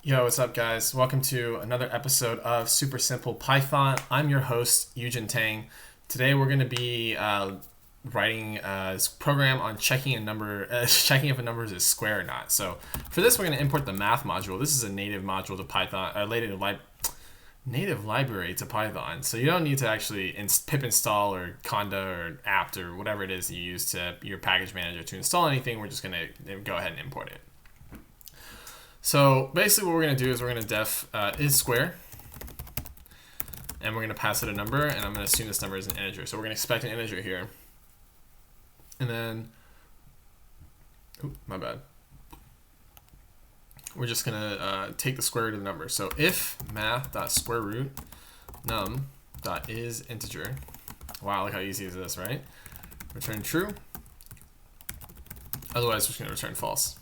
Yo, what's up, guys? Welcome to another episode of Super Simple Python. I'm your host, Yujin Tang. Today, we're going to be writing this program on checking checking if a number is square or not. So, for this, we're going to import the math module. This is a native module to Python, native library to Python. So you don't need to actually pip install or conda or apt or whatever it is you use to your package manager to install anything. We're just going to go ahead and import it. So basically what we're going to do is we're going to def is square, and we're going to pass it a number, and I'm going to assume this number is an integer. So we're going to expect an integer here. And then, my bad. We're just going to take the square root of the number. So if math.square root num.is integer. Wow, look how easy is this, right? Return true. Otherwise, we're just going to return false.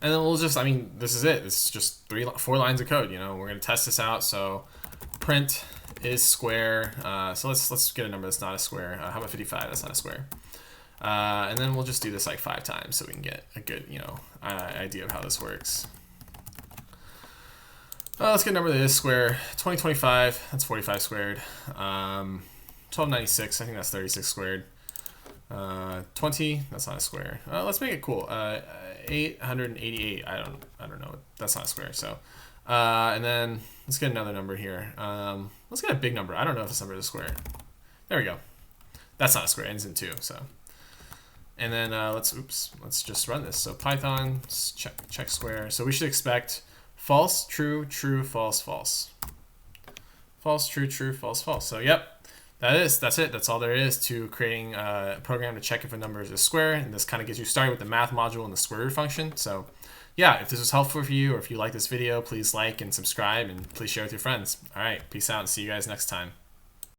And then we'll just, this is it. It's just 4 lines of code. We're going to test this out. So print is square. So let's get a number that's not a square. How about 55? That's not a square. And then we'll just do this like 5 times so we can get a good, idea of how this works. Let's get a number that is square. 2025, that's 45 squared. 1296, I think that's 36 squared. 20, that's not a square. Let's make it cool. 888, I don't know. That's not a square. So, and then let's get another number here. Let's get a big number. I don't know if this number is a square. There we go. That's not a square. It ends in 2. So, and then let's just run this. So Python check square. So we should expect false, true, true, false, false. False, true, true, false, false. So yep. That's it. That's all there is to creating a program to check if a number is a square. And this kind of gets you started with the math module and the square root function. So yeah, if this was helpful for you, or if you like this video, please like and subscribe, and please share with your friends. All right, peace out, and see you guys next time.